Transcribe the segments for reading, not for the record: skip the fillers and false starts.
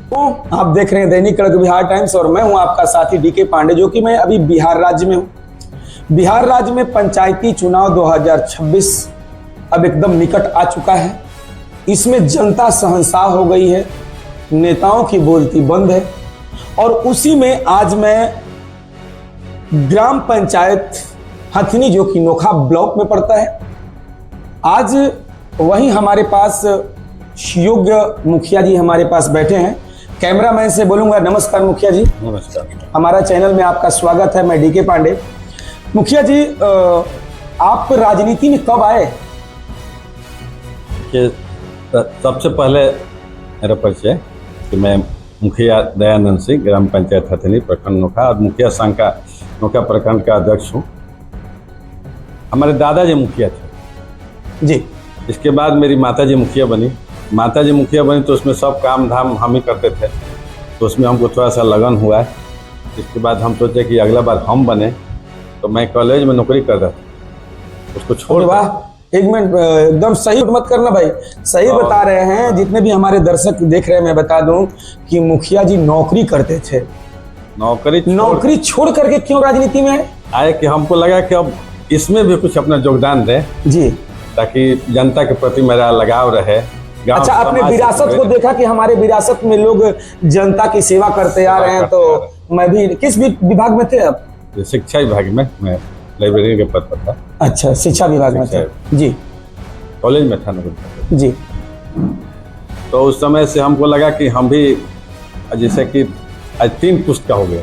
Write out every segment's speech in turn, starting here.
आप देख रहे हैं दैनिक कड़क बिहार टाइम्स और मैं हूं आपका साथी डीके पांडे, जो कि मैं अभी बिहार राज्य में हूं। बिहार राज्य में पंचायती चुनाव 2026 अब एकदम निकट आ चुका है। इसमें जनता शहंशाह हो गई है, नेताओं की बोलती बंद है। और उसी में आज मैं ग्राम पंचायत हथनी, जो कि नोखा ब्लॉक में पड़ता है, आज वहीं हमारे पास योग्य मुखिया जी हमारे पास बैठे हैं। कैमरामैन से बोलूंगा नमस्कार मुखिया जी। नमस्कार। हमारा चैनल में आपका स्वागत है। मैं डीके पांडे। मुखिया जी, आप राजनीति में कब आए? कि सबसे पहले मेरा परिचय कि मैं मुखिया दयानंद सिंह, ग्राम पंचायत हथनी, प्रखंड नोखा और मुखिया संघ का नोखा प्रखंड का अध्यक्ष हूँ। हमारे दादाजी मुखिया थे जी। इसके बाद मेरी माताजी मुखिया बनी। माताजी मुखिया बनी तो उसमें सब काम धाम हम ही करते थे, तो उसमें हमको थोड़ा सा लगन हुआ है। इसके बाद हम सोचे कि अगला बार हम बने, तो मैं कॉलेज में नौकरी कर रहा था, उसको छोड़। वाह, एक मिनट, एकदम सही मत करना भाई, सही बता रहे हैं। जितने भी हमारे दर्शक देख रहे हैं, मैं बता दूं कि मुखिया जी नौकरी करते थे। नौकरी छोड़ करके क्यों राजनीति में आए? कि हमको लगा कि अब इसमें भी कुछ अपना योगदान दें जी, ताकि जनता के प्रति मेरा लगाव रहे। अच्छा, आपने विरासत को देखा कि हमारे विरासत में लोग जनता की सेवा करते आ रहे हैं, तो मैं भी किस विभाग में थे आप? शिक्षा विभाग में, मैं लाइब्रेरी के पद पर था। अच्छा, शिक्षा विभाग में थे जी। कॉलेज में था नौकरी जी। तो उस समय से हमको लगा कि हम भी, जैसे कि आज 3 पुस्त का हो गया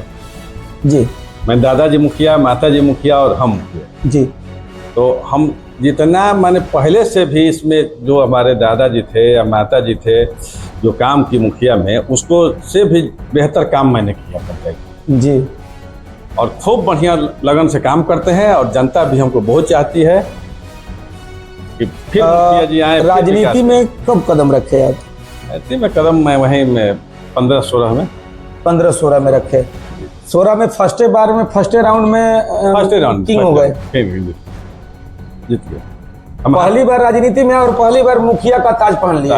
जी। मैं दादाजी मुखिया, माताजी मुखिया और हम मुखिया जी। तो हम जितना मैंने पहले से भी इसमें जो हमारे दादाजी थे या माताजी थे जो काम की मुखिया में, उसको से भी बेहतर काम मैंने किया पंचायत जी। और खूब बढ़िया लगन से काम करते हैं और जनता भी हमको बहुत चाहती है कि फिर मुखिया जी आए। राजनीति में कब कदम रखे आप? राजनीति में कदम मैं वहीं में 15-16 में 15-16 में रखे। 16 में फर्स्ट राउंड में किंग हो गए, जीत गए। पहली बार राजनीति में और पहली बार मुखिया का ताज पहन लिया।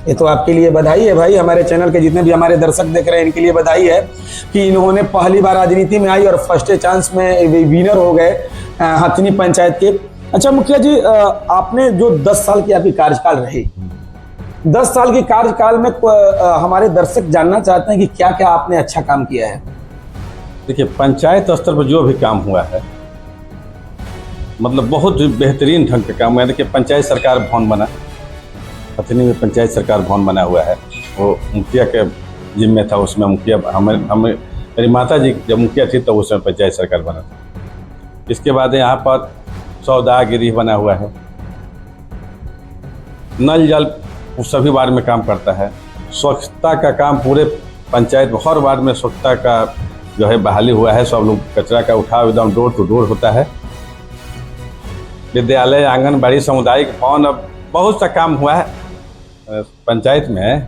ये तो आपके लिए बधाई है भाई। हमारे चैनल के जितने भी हमारे दर्शक देख रहे हैं, इनके लिए बधाई है कि इन्होंने पहली बार राजनीति में आई और फर्स्ट चांस में विनर हो गए हथनी पंचायत के। अच्छा मुखिया जी, आपने जो 10 साल की आपकी कार्यकाल रही, 10 साल की कार्यकाल में हमारे दर्शक जानना चाहते हैं कि क्या क्या आपने अच्छा काम किया है? देखिए, पंचायत स्तर पर जो भी काम हुआ है, मतलब बहुत बेहतरीन ढंग का काम हुआ है। देखिए, पंचायत सरकार भवन बना, हथनी में पंचायत सरकार भवन बना हुआ है, वो मुखिया के जिम्मे था। उसमें मुखिया मेरी माता जी जब मुखिया थी तो उसमें पंचायत सरकार बना था। इसके बाद यहाँ पर सौदागिरी बना हुआ है, नल जल सभी वार्ड में काम करता है। स्वच्छता का काम पूरे पंचायत में हर वार्ड में स्वच्छता का जो है बहाली हुआ है। सब लोग कचरा का उठाव एकदम डोर टू डोर होता है। विद्यालय, आंगनबाड़ी, सामुदायिक भवन, अब बहुत सा काम हुआ है पंचायत में।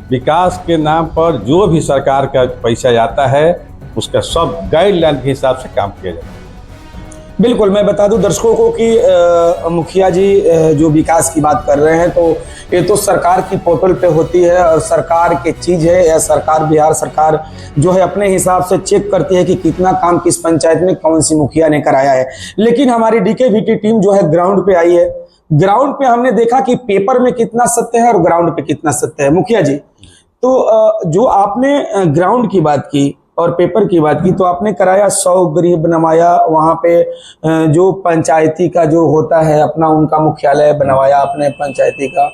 विकास के नाम पर जो भी सरकार का पैसा जाता है, उसका सब गाइडलाइन के हिसाब से काम किया जाता है। बिल्कुल, मैं बता दूं दर्शकों को कि मुखिया जी जो विकास की बात कर रहे हैं, तो ये तो सरकार की पोर्टल पे होती है और सरकार की चीज है। या सरकार, बिहार सरकार जो है अपने हिसाब से चेक करती है कि कितना काम किस पंचायत में कौन सी मुखिया ने कराया है। लेकिन हमारी डीकेवीटी टीम जो है ग्राउंड पे आई है। ग्राउंड पे हमने देखा कि पेपर में कितना सत्य है और ग्राउंड पे कितना सत्य है। मुखिया जी, तो जो आपने ग्राउंड की बात की और पेपर की बात की, तो आपने कराया 100 गृह बनवाया, वहां पे जो पंचायती का जो होता है अपना, उनका मुख्यालय बनवाया आपने पंचायती का।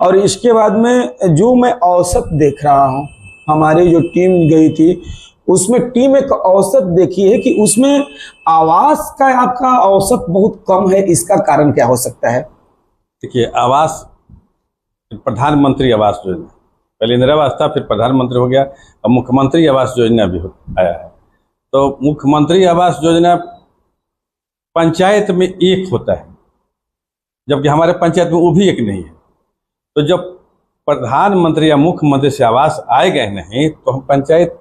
और इसके बाद में जो मैं औसत देख रहा हूं, हमारी जो टीम गई थी उसमें टीम एक औसत देखी है कि उसमें आवास का आपका औसत बहुत कम है। इसका कारण क्या हो सकता है? देखिए, आवास, प्रधानमंत्री आवास योजना, पहले इंदिरा आवास था, फिर प्रधानमंत्री हो गया, अब मुख्यमंत्री आवास योजना भी आया है। तो मुख्यमंत्री आवास योजना पंचायत में एक होता है, जबकि हमारे पंचायत में वो भी एक नहीं है। तो जब प्रधानमंत्री या मुख्यमंत्री से आवास आए गए नहीं, तो हम पंचायत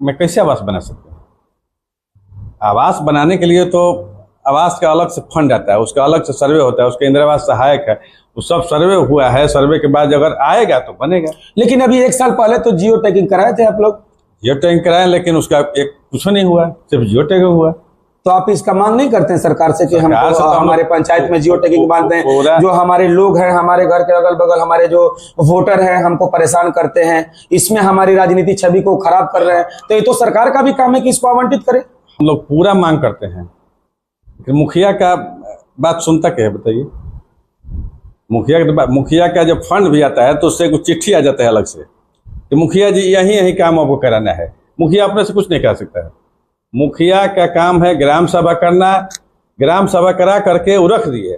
में कैसे आवास बना सकते हैं? आवास बनाने के लिए तो आवास का अलग से फंड आता है, उसका अलग से सर्वे होता है, उसका इंदिरा आवास सहायक है, वो सब सर्वे हुआ है। सर्वे के बाद अगर आएगा तो बनेगा। लेकिन अभी 1 साल पहले तो जियो टैगिंग कराए थे आप लोग। जियो टैगिंग कराए, लेकिन उसका एक कुछ नहीं हुआ, सिर्फ जियो टैगिंग हुआ। तो आप इसका मांग नहीं करते हैं सरकार से कि सरकार से हमको तो हम हमारे पंचायत में जियो टैगिंग बांध दें? जो हमारे लोग हैं, हमारे घर के अगल बगल हमारे जो वोटर हैं, हमको परेशान करते हैं, इसमें हमारी राजनीतिक छवि को खराब कर रहे हैं, तो ये तो सरकार का भी काम है कि इसको आवंटित करे। हम लोग पूरा मांग करते हैं कि मुखिया का बात सुनता क्या है, बताइए। मुखिया का जब फंड भी आता है तो उससे कुछ चिट्ठी आ जाता है अलग से कि मुखिया जी यही काम आपको कराना है। मुखिया अपने से कुछ नहीं कर सकता है। मुखिया का काम है ग्राम सभा करना, ग्राम सभा करा करके वो रख दिए,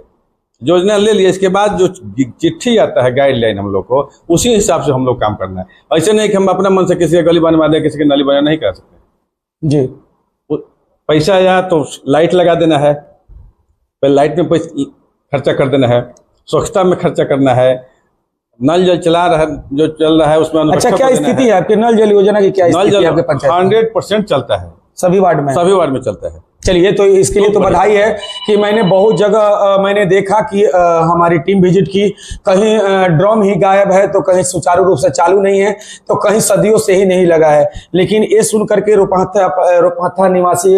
योजना ले लिए, इसके बाद जो चिट्ठी आता है गाइडलाइन हम लोग को, उसी हिसाब से हम लोग काम करना है। ऐसे नहीं कि हम अपना मन से किसी का गली बनवा दें, किसी की नाली बना, नहीं कर सकते जी। पैसा आया तो लाइट लगा देना है, पहले लाइट में पैसा खर्चा कर देना है, स्वच्छता में खर्चा करना है, नल जल चला रहा है जो चल रहा है उसमें। अच्छा, क्या स्थिति है आपके नल जल योजना की? क्या स्थिति है आपके पंचायत? 100% चलता है, सभी वार्ड में चलता है। चलिए, तो इसके लिए तो बधाई है कि मैंने बहुत जगह मैंने देखा कि हमारी टीम विजिट की, कहीं ड्रम ही गायब है, तो कहीं सुचारू रूप से चालू नहीं है, तो कहीं सदियों से ही नहीं लगा है। लेकिन ये सुन करके रोपहत्था निवासी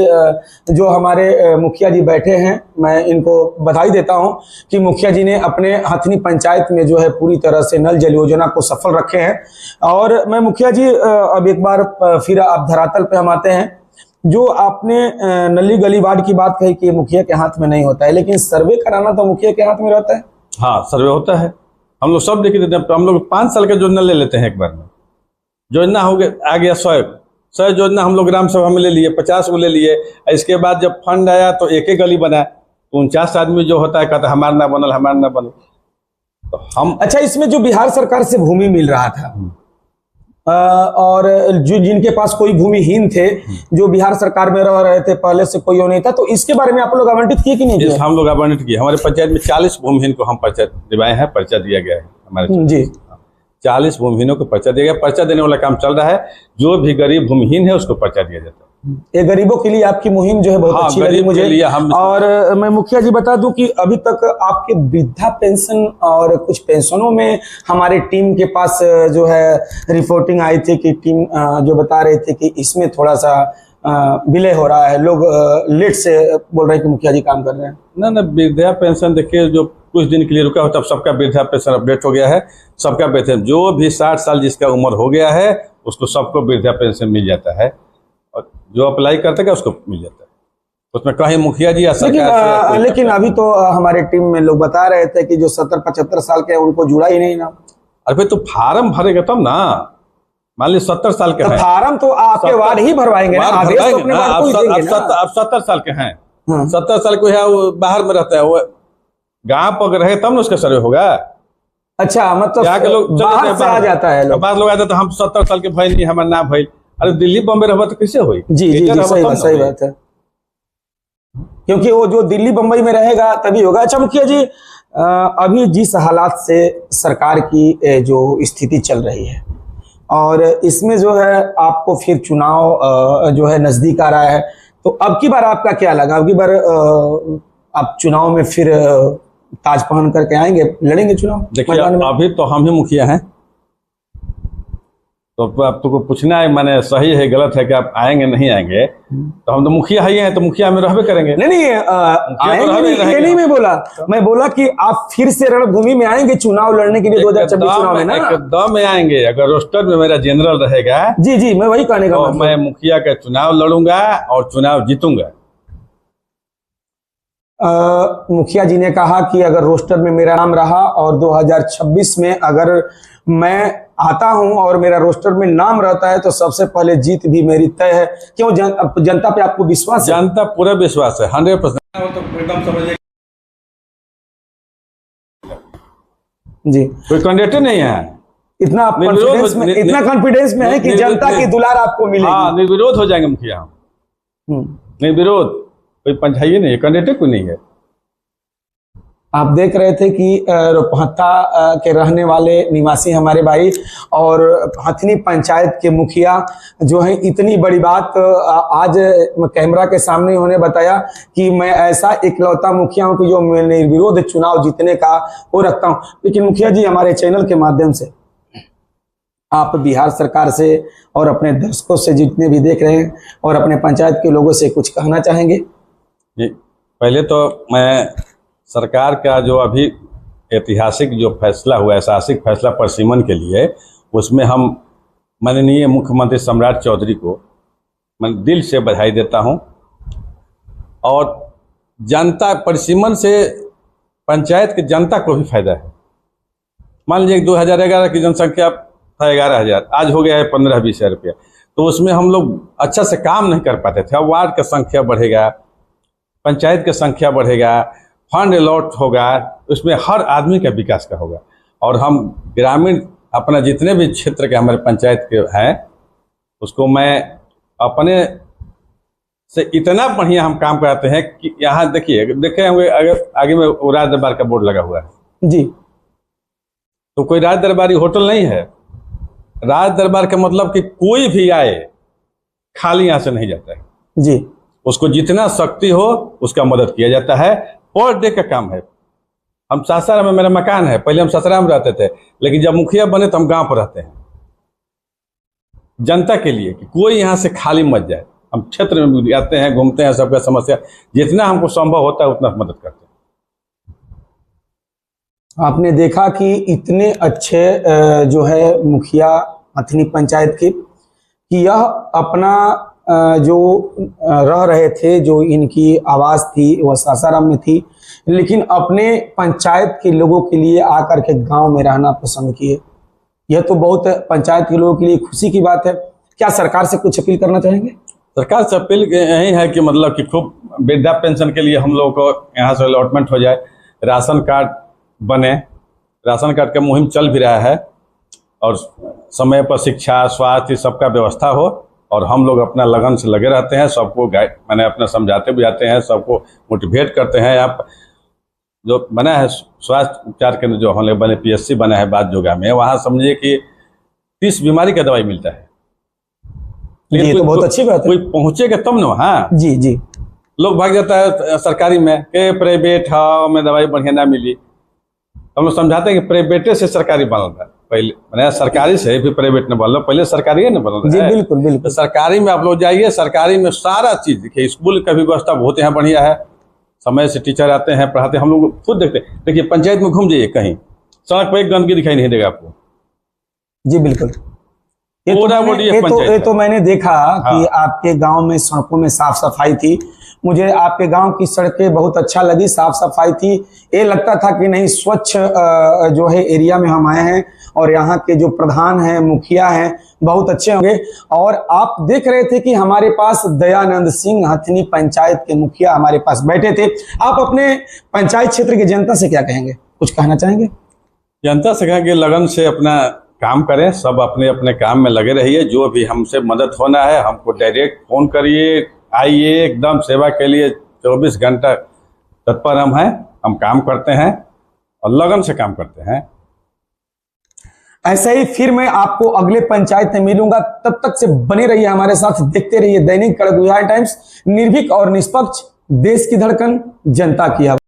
जो हमारे मुखिया जी बैठे हैं, मैं इनको बधाई देता हूं कि मुखिया जी ने अपने हथनी पंचायत में जो है पूरी तरह से नल जल योजना को सफल रखे हैं। और मैं मुखिया जी अब एक बार फिर आप धरातल पे हम आते हैं। जो आपने नली गली वार्ड की बात कही कि मुखिया के हाथ में नहीं होता है, लेकिन सर्वे कराना तो मुखिया के हाथ में रहता है। हाँ, सर्वे होता है, हम लोग सब देख देते हैं। हम लोग 5 साल का योजना ले लेते हैं एक बार में। योजना हो गया, आ गया 100 योजना हम लोग ग्राम सभा में ले लिए, 50 को ले लिए। इसके बाद जब फंड आया तो एक गली बना, तो 49 आदमी जो होता है कहता है हमारा ना बनल। तो हम अच्छा, इसमें जो बिहार सरकार से भूमि मिल रहा था और जो जिनके पास कोई भूमिहीन थे, जो बिहार सरकार में रह रहे थे, पहले से कोई नहीं था, तो इसके बारे में आप लोग आवंटित किए कि नहीं किए? हम लोग आवंटित किए। हमारे पंचायत में 40 भूमिहीन को हम पर्चा दिवाए हैं, पर्चा दिया गया है हमारे जी। 40 भूमिहीनों को पर्चा दिया गया। पर्चा देने वाला काम चल रहा है। जो भी गरीब भूमिहीन है उसको पर्चा दिया जाता है। ये गरीबों के लिए आपकी मुहिम जो है बहुत अच्छी लगी मुझे। और मैं मुखिया जी बता दूं कि अभी तक आपके वृद्धा पेंशन और कुछ पेंशनों में हमारे टीम के पास जो है रिपोर्टिंग आई थी कि टीम जो बता रहे थे कि इसमें थोड़ा सा डिले हो रहा है, लोग लेट से बोल रहे हैं कि मुखिया जी काम कर रहे हैं। ना वृद्धा पेंशन देखिए, जो कुछ दिन के लिए रुका हो तब सबका वृद्धा पेंशन अपडेट हो गया है। सबका पेंशन जो भी 60 साल जिसका उम्र हो गया है उसको सबको वृद्धा पेंशन मिल जाता है, और जो अप्लाई करते हैं उसको मिल जाता है। उसमें कहीं मुखिया जी या सरकार लेकिन अभी तो हमारे टीम में लोग बता रहे थे कि जो 70-75 साल के उनको जुड़ा ही नहीं ना। अरे भाई, तो फार्म भरेगा तब ना। मान लीजिए 70 साल के हैं, फार्म तो आपके वार्ड ही भरवाएंगे ना, आदेश तो अपने वार्ड को ही देंगे ना। आप 70 साल के हैं, 70 साल को है, वो बाहर में रहता है, वो गांव पर रहे तब ना उसका सर्वे होगा। अच्छा, मतलब यहाँ के लोग बाहर से आ जाता है, बाहर लोग आ जाते हैं, हम 70 साल के भाई नहीं, हमारा ना भाई। अरे दिल्ली बम्बई रहा तो कैसे हुई? जी, सही बात है, क्योंकि वो जो दिल्ली बम्बई में रहेगा तभी होगा। अच्छा मुखिया जी, अभी जिस हालात से सरकार की जो स्थिति चल रही है और इसमें जो है आपको फिर चुनाव जो है नजदीक आ रहा है, तो अब की बार आपका क्या लगा? अब की बार आप चुनाव में फिर ताज पहन करके आएंगे, लड़ेंगे चुनाव? देखिए, अभी तो हम ही मुखिया हैं, तो अब तुमको पूछना है मैंने सही है गलत है कि आप आएंगे नहीं आएंगे, तो हम तो मुखिया ही हैं, तो मुखिया में रहबे करेंगे। नहीं आएंगे नहीं, ये नहीं मैं बोला कि आप फिर से रणभूमि में आएंगे चुनाव लड़ने के लिए 2026 चुनाव में ना? एकदम में आएंगे। अगर रोस्टर में मेरा जनरल रहेगा, जी मैं वही कहने का मतलब मैं मुखिया का चुनाव लड़ूंगा और चुनाव जीतूंगा। मुखिया जी ने कहा कि अगर रोस्टर में मेरा नाम रहा और 2026 में अगर मैं आता हूं और मेरा रोस्टर में नाम रहता है तो सबसे पहले जीत भी मेरी तय है। क्यों? जनता पे आपको विश्वास है? जनता पूरा विश्वास है, 100%। तो एकदम समझिए जी, कोई कैंडिडेट नहीं है, इतना कॉन्फिडेंस में है कि जनता की दुलार आपको मिलेगी। हाँ, निर्विरोध हो जाएंगे मुखिया हम। निर्विरोध, कोई पंचायत नहीं है, कैंडिडेट कोई नहीं है। आप देख रहे थे कि रोपहत्ता के रहने वाले निवासी हमारे भाई और हथनी पंचायत के मुखिया जो है इतनी बड़ी बात आज कैमरा के सामने उन्होंने बताया कि मैं ऐसा इकलौता मुखिया हूं कि जो निर्विरोध चुनाव जीतने का वो रखता हूं। लेकिन मुखिया जी, हमारे चैनल के माध्यम से आप बिहार सरकार से और अपने दर्शकों से जितने भी देख रहे हैं और अपने पंचायत के लोगों से कुछ कहना चाहेंगे? जी, पहले तो मैं सरकार का जो अभी ऐतिहासिक जो फैसला हुआ, ऐतिहासिक फैसला परसिमन के लिए, उसमें हम माननीय मुख्यमंत्री सम्राट चौधरी को मैं दिल से बधाई देता हूं। और जनता, परसिमन से पंचायत की जनता को भी फायदा है। मान लीजिए 2011 की जनसंख्या था 11,000, आज हो गया है 15-20 हज़ार रुपया। तो उसमें हम लोग अच्छा से काम नहीं कर पाते थे। अब वार्ड का संख्या बढ़ेगा, पंचायत की संख्या बढ़ेगा, फंड अलॉट होगा, उसमें हर आदमी का विकास का होगा। और हम ग्रामीण अपना जितने भी क्षेत्र के हमारे पंचायत के हैं, उसको मैं अपने से इतना बढ़िया हम काम कराते हैं कि यहाँ देखिए, देखे होंगे अगर आगे में राज दरबार का बोर्ड लगा हुआ है जी, तो कोई राज दरबारी होटल नहीं है। राज दरबार का मतलब कि कोई भी आए खाली यहाँ से नहीं जाता है जी। उसको जितना शक्ति हो उसका मदद किया जाता है। पर डे का काम है। हम सासाराम में, मेरा मकान है, पहले हम सासाराम रहते थे, लेकिन जब मुखिया बने तो हम गांव पर रहते हैं जनता के लिए कि कोई यहाँ से खाली मत जाए। हम क्षेत्र में जाते हैं, घूमते हैं, सबका समस्या जितना हमको संभव होता है उतना मदद करते हैं। आपने देखा कि इतने अच्छे जो है मुखिया हथनी पंचायत के, कि यह अपना जो रह रहे थे, जो इनकी आवाज़ थी वह सासाराम में थी, लेकिन अपने पंचायत के लोगों के लिए आकर के गांव में रहना पसंद किए। यह तो बहुत पंचायत के लोगों के लिए खुशी की बात है। क्या सरकार से कुछ अपील करना चाहेंगे? सरकार से अपील यही है कि मतलब कि खूब वृद्धा पेंशन के लिए हम लोगों को यहाँ से अलॉटमेंट हो जाए, राशन कार्ड बने। राशन कार्ड का मुहिम चल भी रहा है और समय पर शिक्षा, स्वास्थ्य सबका व्यवस्था हो। और हम लोग अपना लगन से लगे रहते हैं, सबको मैंने अपना समझाते भी जाते हैं, सबको मोटिवेट करते हैं। आप जो बना है स्वास्थ्य उपचार केंद्र जो हमारे बने, PSC बना है बात जोगा में, वहाँ समझिए कि 30 बीमारी का दवाई मिलता है। ये तो बहुत अच्छी बात है। कोई पहुँचेगा तब ना वहाँ। जी जी। लोग भाग जाता है सरकारी में के प्राइवेट में दवाई बढ़िया ना मिली। हम लोग समझाते हैं कि प्राइवेटे से सरकारी बनल था। पहले मैंने सरकारी से भी प्राइवेट न बनल, पहले सरकारी न बनल। जी बिल्कुल बिल्कुल। तो सरकारी में आप लोग जाइए, सरकारी में सारा चीज देखिए, स्कूल का भी व्यवस्था बहुत यहाँ बढ़िया है, समय से टीचर आते हैं, पढ़ाते हैं, हम लोग खुद देखते हैं। देखिए पंचायत में घूम जाइए, कहीं सड़क पर एक गंदगी दिखाई नहीं देगा आपको। जी बिल्कुल। ये तो मैंने देखा कि आपके गांव में सड़कों में साफ सफाई थी। मुझे आपके गांव की सड़कें बहुत अच्छा लगी, साफ सफाई थी। ये लगता था कि नहीं, स्वच्छ जो है एरिया में हम आए हैं और यहाँ के जो प्रधान हैं, मुखिया हैं, बहुत अच्छे होंगे। और आप देख रहे थे कि हमारे पास दयानंद सिंह हथनी पंचायत के मुखिया हमारे पास बैठे थे। आप अपने पंचायत क्षेत्र की जनता से क्या कहेंगे, कुछ कहना चाहेंगे? जनता से कहेंगे लगन से अपना काम करें, सब अपने अपने काम में लगे रहिए। जो भी हमसे मदद होना है हमको डायरेक्ट फोन करिए, आइए, एकदम सेवा के लिए 24 घंटा तत्पर हम हैं। हम काम करते हैं और लगन से काम करते हैं। ऐसे ही फिर मैं आपको अगले पंचायत में मिलूंगा। तब तक से बने रहिए हमारे साथ, देखते रहिए दैनिक कड़क बिहार टाइम्स, निर्भीक और निष्पक्ष, देश की धड़कन, जनता की आवाज।